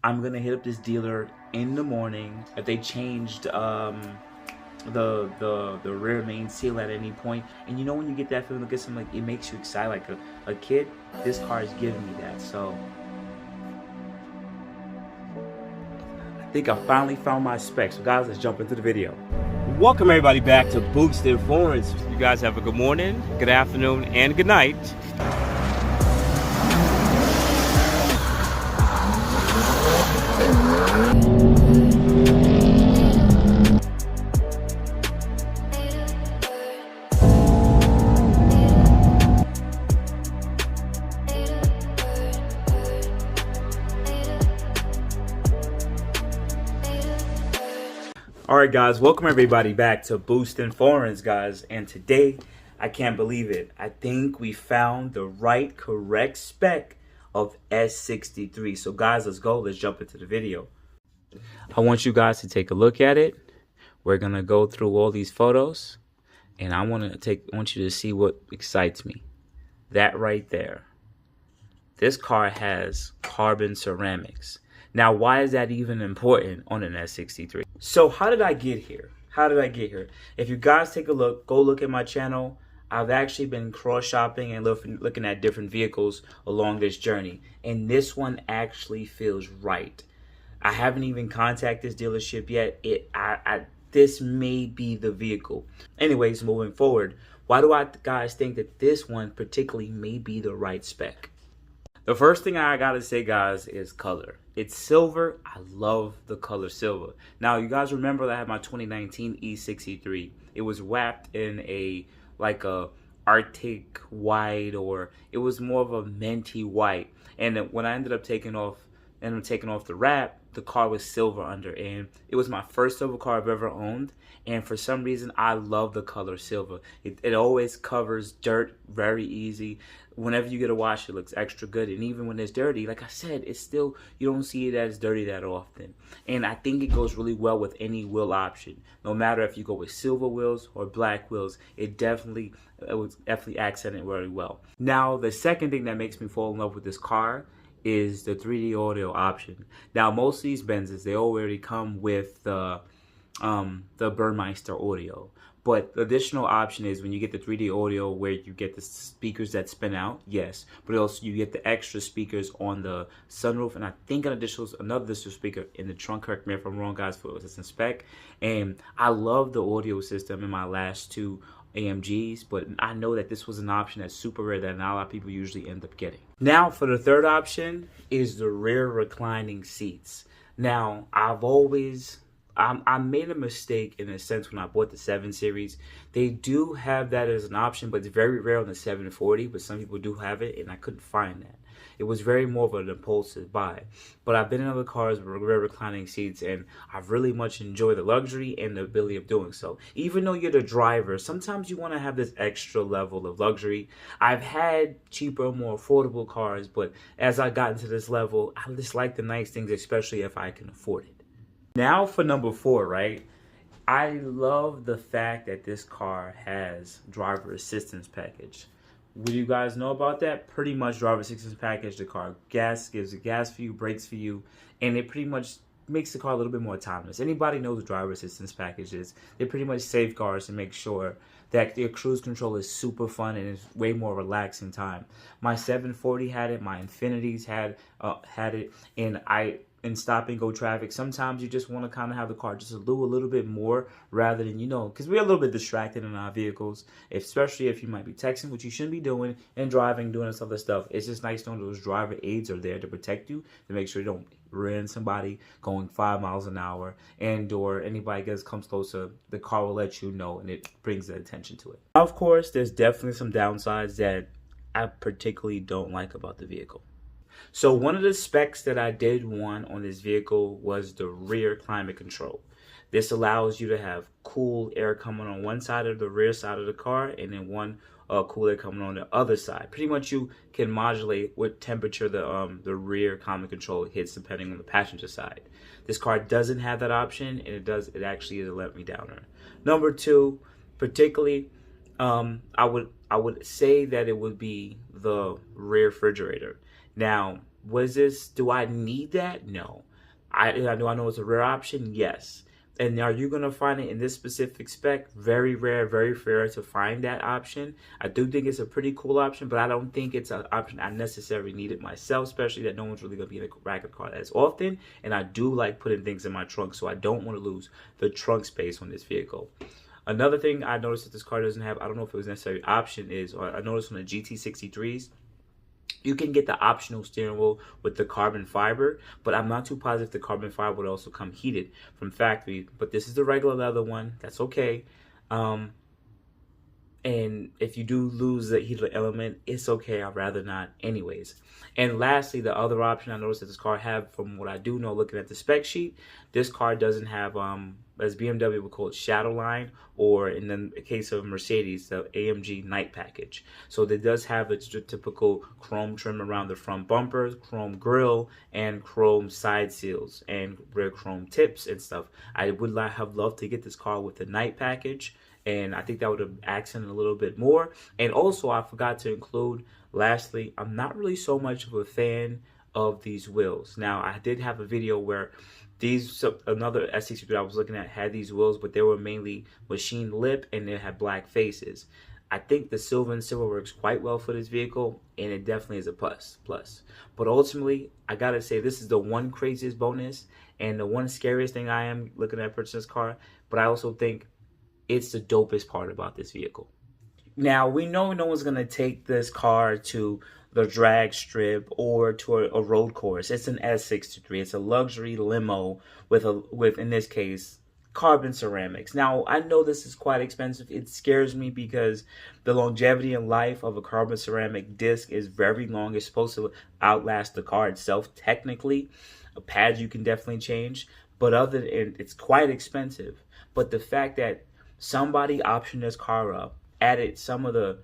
I'm gonna hit up this dealer in the morning. If they changed the rear main seal at any point, and you know when you get that feeling, look at something like it makes you excited like a kid. This car is giving me that. So I think I finally found my specs. So guys, let's jump into the video. Welcome everybody back to Boosted Florence. You guys have a good morning, good afternoon, and good night. Alright guys, welcome everybody back to Boosted Florence, guys, and today, I can't believe it, I think we found the right correct spec of S63. So guys, let's go, let's jump into the video. I want you guys to take a look at it. We're gonna go through all these photos, and I want you to see what excites me. That right there. This car has carbon ceramics. Now, why is that even important on an S63? So how did I get here? If you guys take a look, go look at my channel. I've actually been cross-shopping and looking at different vehicles along this journey. And this one actually feels right. I haven't even contacted this dealership yet. This may be the vehicle. Anyways, moving forward, why do I guys think that this one particularly may be the right spec? The first thing I gotta say, guys, is color. It's silver. I love the color silver. Now, you guys remember that I had my 2019 E63. It was wrapped in a Arctic white, or it was more of a minty white. And when I ended up taking off the wrap, the car was silver under, and it was my first silver car I've ever owned. And for some reason, I love the color silver. It always covers dirt very easy. Whenever you get a wash, it looks extra good. And even when it's dirty, like I said, it's still, you don't see it as dirty that often. And I think it goes really well with any wheel option. No matter if you go with silver wheels or black wheels, it definitely accented very well. Now, the second thing that makes me fall in love with this car is the 3D audio option. Now, most of these Benzes, they already come with the Burmeister audio. But the additional option is when you get the 3D audio, where you get the speakers that spin out, yes. But also you get the extra speakers on the sunroof, and I think another additional speaker in the trunk. Correct me if I'm wrong, guys, for assistant spec. And I love the audio system in my last two AMGs, but I know that this was an option that's super rare that not a lot of people usually end up getting. Now, for the third option is the rear reclining seats. Now, I made a mistake in a sense when I bought the 7 Series. They do have that as an option, but it's very rare on the 740, but some people do have it, and I couldn't find that. It was very more of an impulsive buy. But I've been in other cars with rear reclining seats, and I've really much enjoyed the luxury and the ability of doing so. Even though you're the driver, sometimes you want to have this extra level of luxury. I've had cheaper, more affordable cars, but as I got into this level, I just like the nice things, especially if I can afford it. Now for number 4, right? I love the fact that this car has driver assistance package. What do you guys know about that? Pretty much driver assistance package. The car gives the gas for you, brakes for you, and it pretty much makes the car a little bit more autonomous. Anybody knows what driver assistance package is? It pretty much safeguards to make sure that your cruise control is super fun and it's way more relaxing time. My 740 had it, my Infinities had it, and in stop and go traffic, sometimes you just want to kind of have the car just do a little bit more rather than, because we're a little bit distracted in our vehicles, especially if you might be texting, which you shouldn't be doing, and driving, doing this other stuff. It's just nice knowing those driver aids are there to protect you, to make sure you don't rear somebody going 5 miles an hour, and or anybody comes closer, the car will let you know, and it brings the attention to it. Of course, there's definitely some downsides that I particularly don't like about the vehicle. So one of the specs that I did want on this vehicle was the rear climate control. This allows you to have cool air coming on one side of the rear side of the car, and then one cool air coming on the other side. Pretty much you can modulate what temperature the rear climate control hits depending on the passenger side. This car doesn't have that option, and it actually is a let me downer. Number 2, particularly, I would say that it would be the rear refrigerator. Now, do I need that? No. I know it's a rare option, yes. And are you going to find it in this specific spec? Very rare, very rare to find that option. I do think it's a pretty cool option, but I don't think it's an option I necessarily needed myself, especially that no one's really going to be in a racket car as often. And I do like putting things in my trunk, so I don't want to lose the trunk space on this vehicle. Another thing I noticed that this car doesn't have, I don't know if it was necessarily option is, or I noticed on the GT63s, you can get the optional steering wheel with the carbon fiber, but I'm not too positive the carbon fiber would also come heated from factory. But this is the regular leather one. That's okay. And if you do lose the heated element, it's okay. I'd rather not anyways. And lastly, the other option I noticed that this car have, from what I do know looking at the spec sheet, this car doesn't have, as BMW would call it, shadow line, or in the case of Mercedes, the AMG night package. So it does have the typical chrome trim around the front bumpers, chrome grille, and chrome side seals, and rear chrome tips and stuff. I would have loved to get this car with the night package, and I think that would have accented a little bit more. And also, I forgot to include, lastly, I'm not really so much of a fan of these wheels. Now, I did have a video where another S63 I was looking at had these wheels, but they were mainly machined lip and they had black faces. I think the silver and silver works quite well for this vehicle, and it definitely is a plus. But ultimately, I gotta say, this is the one craziest bonus and the one scariest thing I am looking at purchasing this car. But I also think it's the dopest part about this vehicle. Now, we know no one's going to take this car to the drag strip or to a road course. It's an S63. It's a luxury limo with, in this case, carbon ceramics. Now, I know this is quite expensive. It scares me because the longevity and life of a carbon ceramic disc is very long. It's supposed to outlast the car itself, technically. Pads you can definitely change, but it's quite expensive. But the fact that somebody optioned this car up, added some of the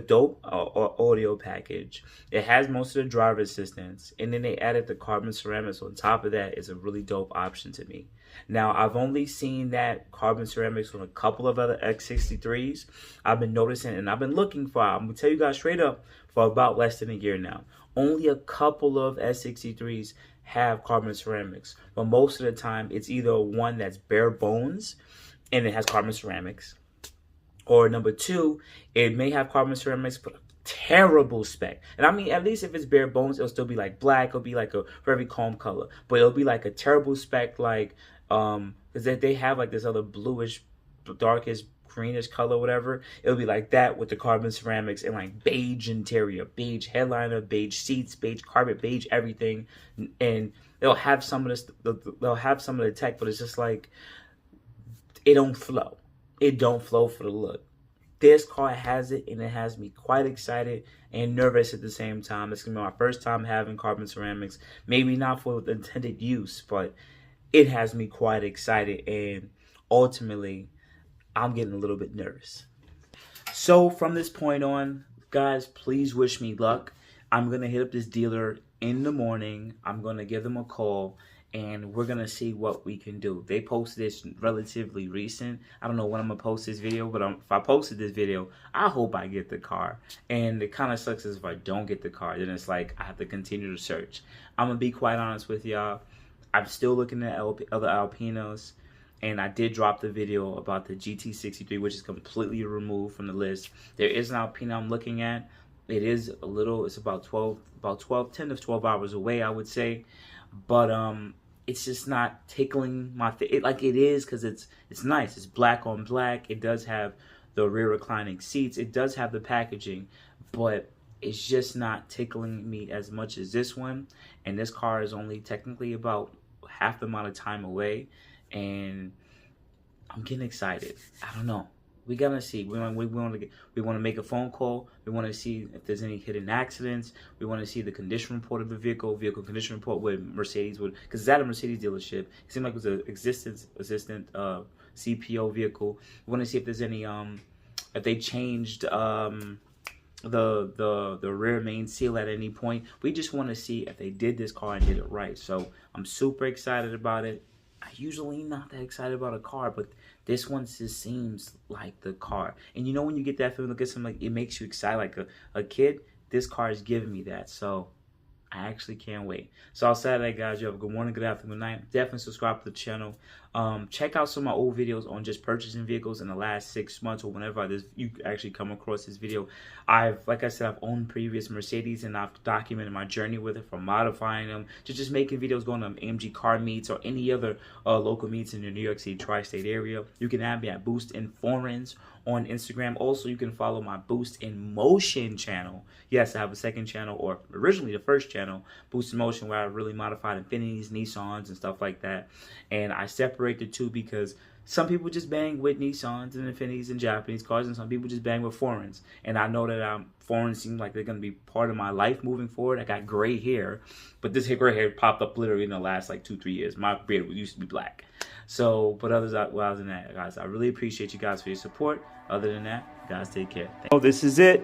dope audio package. It has most of the driver assistance, and then they added the carbon ceramics on top of that is a really dope option to me. Now, I've only seen that carbon ceramics on a couple of other X63s. I've been noticing, and I've been looking for, I'm going to tell you guys straight up, for about less than a year now. Only a couple of S63s have carbon ceramics, but most of the time it's either one that's bare bones and it has carbon ceramics, or number two, it may have carbon ceramics, but a terrible spec. And I mean, at least if it's bare bones, it'll still be like black. It'll be like a very calm color, but it'll be like a terrible spec, like, because they have like this other bluish, darkish, greenish color, whatever. It'll be like that with the carbon ceramics and like beige interior, beige headliner, beige seats, beige carpet, beige everything. And they'll have some of this, they'll have some of the tech, but it's just like, it don't flow. It don't flow for the look. This car has it, and it has me quite excited and nervous at the same time. It's going to be my first time having carbon ceramics. Maybe not for the intended use, but it has me quite excited, and ultimately, I'm getting a little bit nervous. So from this point on, guys, please wish me luck. I'm going to hit up this dealer in the morning. I'm going to give them a call, and we're going to see what we can do. They posted this relatively recent. I don't know when I'm going to post this video, but if I posted this video, I hope I get the car. And it kind of sucks is if I don't get the car, then it's like I have to continue to search. I'm going to be quite honest with y'all. I'm still looking at other Alpinos, and I did drop the video about the GT63, which is completely removed from the list. There is an Alpino I'm looking at. It is a little, it's about 10 to 12 hours away, I would say. But it's just not tickling my like it is, because it's nice. It's black on black. It does have the rear reclining seats. It does have the packaging, but it's just not tickling me as much as this one. And this car is only technically about half the amount of time away, and I'm getting excited. I don't know. We gotta see. We want to make a phone call. We want to see if there's any hidden accidents. We want to see the condition report of the vehicle condition report with Mercedes would, because it's at a Mercedes dealership. It seemed like it was an assistant CPO vehicle. We want to see if there's any if they changed the rear main seal at any point. We just want to see if they did this car and did it right. So I'm super excited about it. I usually not that excited about a car, but this one just seems like the car. And you know when you get that feeling, look at something like it makes you excited like a kid? This car is giving me that. So I actually can't wait. So outside of that, guys, you have a good morning, good afternoon, good night. Definitely subscribe to the channel. Check out some of my old videos on just purchasing vehicles in the last 6 months or whenever you actually come across this video. Like I said, I've owned previous Mercedes and I've documented my journey with it, from modifying them to just making videos going to AMG car meets or any other local meets in the New York City tri-state area. You can add me at Boost in Foreigns on Instagram. Also, you can follow my Boost in Motion channel. Yes, I have a second channel, or originally the first channel, Boost in Motion, where I really modified Infinitis, Nissans, and stuff like that. And I separate the two because some people just bang with Nissans and Infinitis and Japanese cars, and some people just bang with foreigns. And I know that foreigns seem like they're going to be part of my life moving forward. I got gray hair, but this gray hair popped up literally in the last like 2-3 years. My beard used to be black. So, but other than that, guys, I really appreciate you guys for your support. Other than that, guys, take care. Oh, this is it.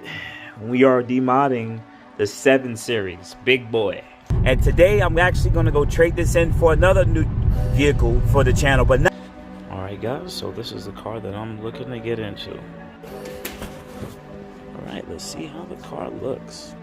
We are demodding the 7 Series, big boy. And today, I'm actually going to go trade this in for another new vehicle for the channel. But not. All right, guys, so this is the car that I'm looking to get into. All right, let's see how the car looks.